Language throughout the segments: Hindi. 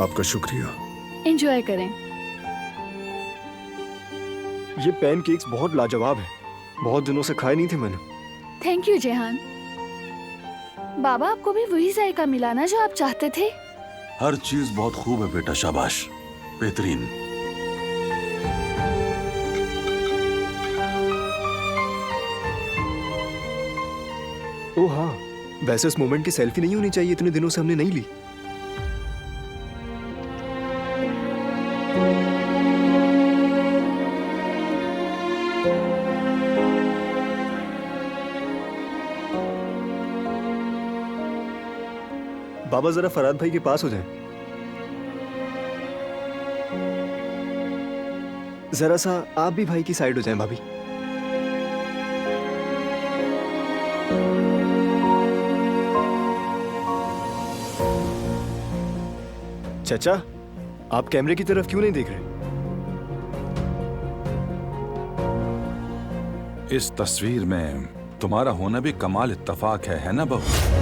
आपका शुक्रिया। एंजॉय करें। ये पैनकेक्स बहुत लाजवाब है, बहुत दिनों से खाए नहीं थे मैंने। Thank you Jehan. बाबा, आपको भी वही जायका मिला ना जो आप चाहते थे? हर चीज बहुत खूब है बेटा, शाबाश, बेहतरीन। ओह हाँ, वैसे इस मोमेंट की सेल्फी नहीं होनी चाहिए, इतने दिनों से हमने नहीं ली। बाबा जरा फराद भाई के पास हो जाएं। जरा सा आप भी भाई की साइड हो जाएं भाभी। चाचा, आप कैमरे की तरफ क्यों नहीं देख रहे? इस तस्वीर में तुम्हारा होना भी कमाल इत्तफाक है ना बहू?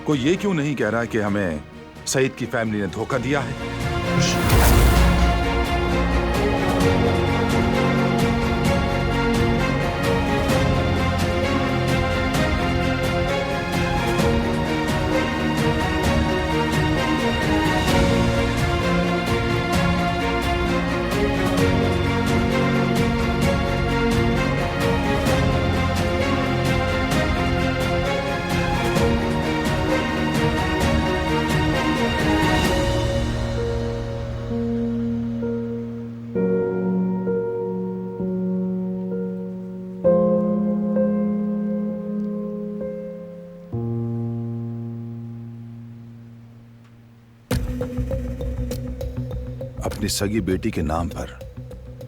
कोई ये क्यों नहीं कह रहा कि हमें सईद की फैमिली ने धोखा दिया है? अपनी सगी बेटी के नाम पर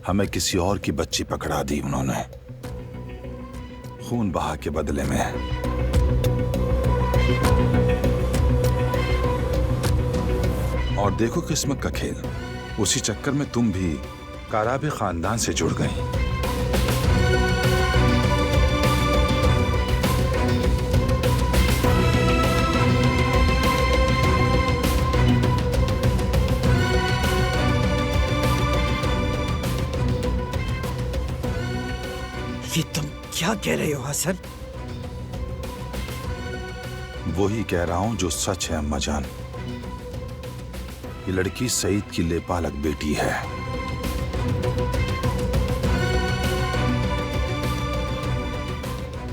हमें किसी और की बच्ची पकड़ा दी उन्होंने, खून बहा के बदले में। और देखो किस्मत का खेल, उसी चक्कर में तुम भी काराबे खानदान से जुड़ गई। ये तुम क्या कह रहे हो हसन? वही कह रहा हूं जो सच है अम्मा जान। ये लड़की सईद की लेपालक बेटी है।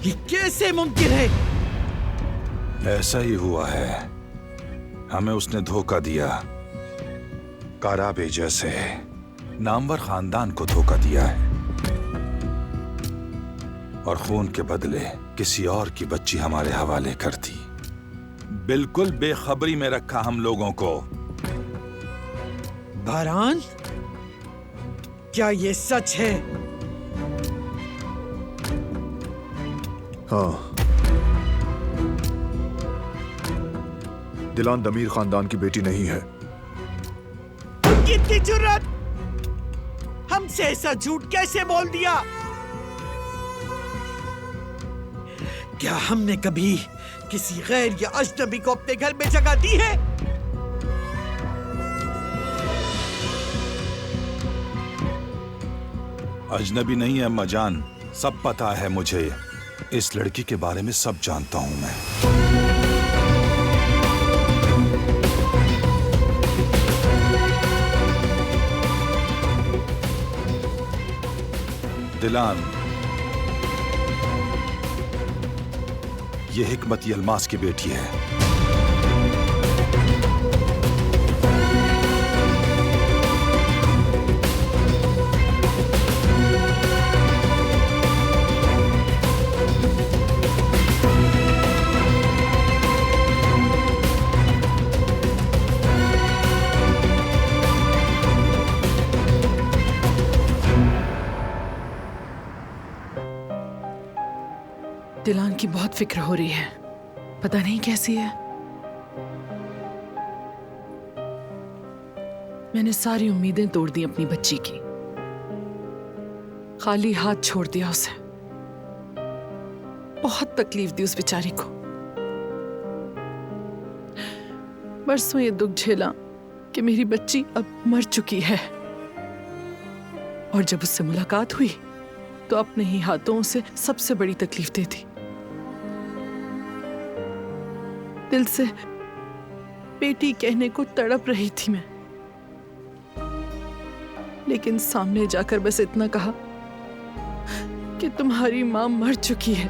ये कैसे मुमकिन है? ऐसा ही हुआ है, हमें उसने धोखा दिया। काराबे जैसे नामवर खानदान को धोखा दिया है और खून के बदले किसी और की बच्ची हमारे हवाले कर दी। बिल्कुल बेखबरी में रखा हम लोगों को। बारान, क्या ये सच है? हाँ, दिलान दमीर खानदान की बेटी नहीं है। कितनी जुर्रत! हमसे ऐसा झूठ कैसे बोल दिया? क्या हमने कभी किसी गैर या अजनबी को अपने घर में जगह दी है? अजनबी नहीं है अम्मा जान, सब पता है मुझे। इस लड़की के बारे में सब जानता हूं मैं। दिलान, ये हिकमत यलमास की बेटी है। दिलान की बहुत फिक्र हो रही है, पता नहीं कैसी है। मैंने सारी उम्मीदें तोड़ दी अपनी बच्ची की, खाली हाथ छोड़ दिया उसे। बहुत तकलीफ दी उस बेचारी को। बरसों ये दुख झेला कि मेरी बच्ची अब मर चुकी है, और जब उससे मुलाकात हुई तो अपने ही हाथों उसे सबसे बड़ी तकलीफ दे दी। दिल से बेटी कहने को तड़प रही थी मैं, लेकिन सामने जाकर बस इतना कहा कि तुम्हारी मां मर चुकी है।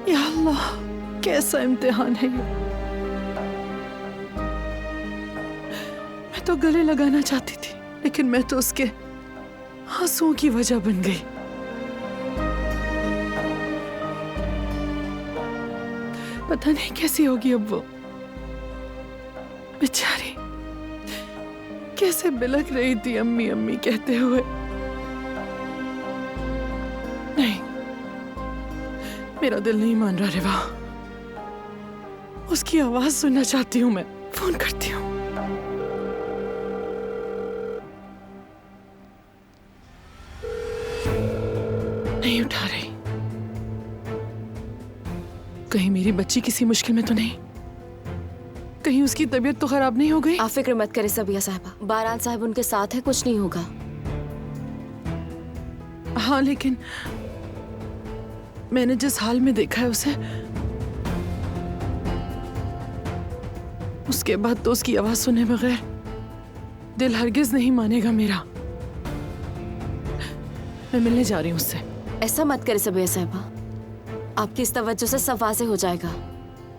या अल्लाह, कैसा इम्तिहान है ये। मैं तो गले लगाना चाहती थी, लेकिन मैं तो उसके आंसुओं की वजह बन गई। पता नहीं कैसी होगी अब वो बेचारी, कैसे बिलख रही थी अम्मी अम्मी कहते हुए। नहीं, मेरा दिल नहीं मान रहा रिवा। उसकी आवाज सुनना चाहती हूँ मैं। फोन करती हूँ। नहीं उठा रही। कहीं मेरी बच्ची किसी मुश्किल में तो नहीं? कहीं उसकी तबीयत तो खराब नहीं हो गई? आप फिक्र मत करें सबिया साहबा, बारान साहब उनके साथ है, कुछ नहीं होगा। हाँ, लेकिन मैंने जिस हाल में देखा है उसे, उसके बाद तो उसकी आवाज सुने बगैर दिल हरगिज नहीं मानेगा मेरा। मैं मिलने जा रही हूँ उससे। ऐसा मत करें सबिया साहबा, आपकी इस तवज्जो से सब वाज़ेह हो जाएगा।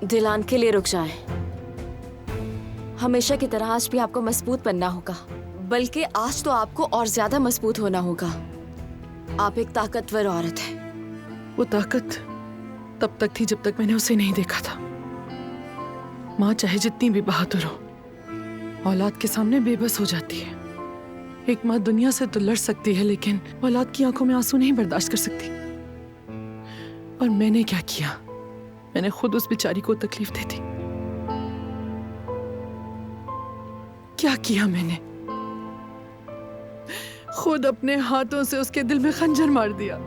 दिलान के लिए रुक जाएं। हमेशा की तरह आज भी आपको मजबूत बनना होगा, बल्कि आज तो आपको और ज्यादा मजबूत होना होगा। आप एक ताकतवर औरत है। वो ताकत तब तक थी जब तक मैंने उसे नहीं देखा था। माँ चाहे जितनी भी बहादुर हो, औलाद के सामने बेबस हो जाती है। एक माँ दुनिया से तो लड़ सकती है, लेकिन औलाद की आंखों में आंसू नहीं बर्दाश्त कर सकती। और मैंने क्या किया? मैंने खुद उस बेचारी को तकलीफ दे दी। क्या किया मैंने? खुद अपने हाथों से उसके दिल में खंजर मार दिया।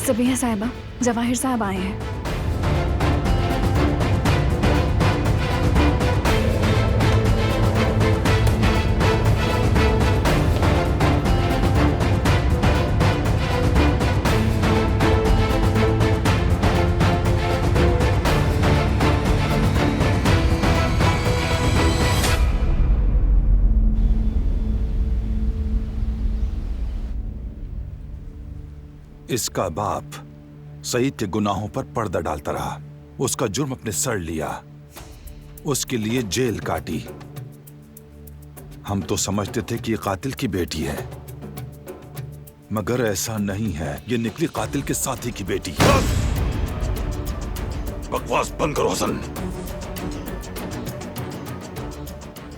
सबिया साहिबा, जवाहिर साहब आए हैं। इसका बाप सईद के गुनाहों पर पर्दा डालता रहा, उसका जुर्म अपने सर लिया, उसके लिए जेल काटी। हम तो समझते थे कि ये कातिल की बेटी है, मगर ऐसा नहीं है। ये निकली कातिल के साथी की बेटी। बकवास बंद करो हसन।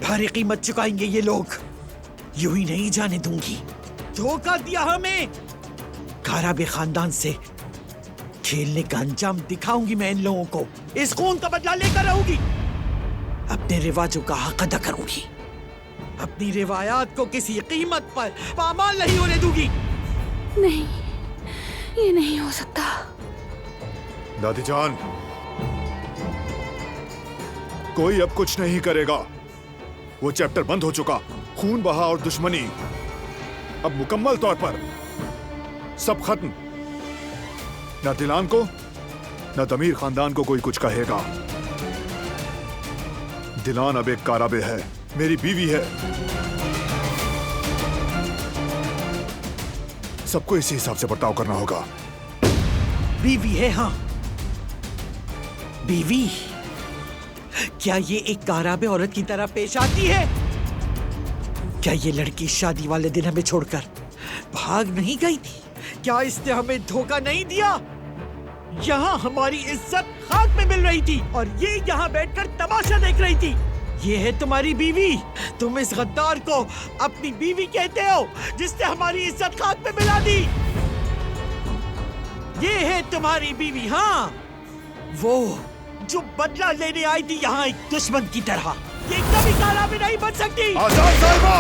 भारी कीमत चुकाएंगे ये लोग, यूं ही नहीं जाने दूंगी। धोखा दिया हमें। काराबे खानदान से खेलने का अंजाम दिखाऊंगी मैं इन लोगों को। इस खून का बदला लेकर रहूंगी। अपने रिवाजों का हक अदा करूंगी। अपनी रिवायात को किसी कीमत पर पामाल नहीं होने दूंगी। नहीं, ये नहीं हो सकता। दादी जान, कोई अब कुछ नहीं करेगा। वो चैप्टर बंद हो चुका। खून बहा और दुश्मनी अब मुकम्मल तौर पर सब खत्म। न दिलान को न तमीर खानदान को कोई कुछ कहेगा। दिलान अब एक काराबे है, मेरी बीवी है। सबको इसी हिसाब से बर्ताव करना होगा। बीवी है, हाँ बीवी। क्या ये एक काराबे औरत की तरह पेश आती है? क्या ये लड़की शादी वाले दिन हमें छोड़कर भाग नहीं गई थी? क्या इसने हमें धोखा नहीं दिया? यहाँ हमारी इज्जत खाक में मिल रही थी और ये यहाँ बैठकर तमाशा देख रही थी। ये है तुम्हारी बीवी। तुम इस गद्दार को अपनी बीवी कहते हो, जिसने हमारी इज्जत खाक में मिला दी। ये है तुम्हारी बीवी, हाँ, वो जो बदला लेने आई थी यहाँ एक दुश्मन की तरह। ये कभी काराबे नहीं बन सकती। आजाद साहिबा,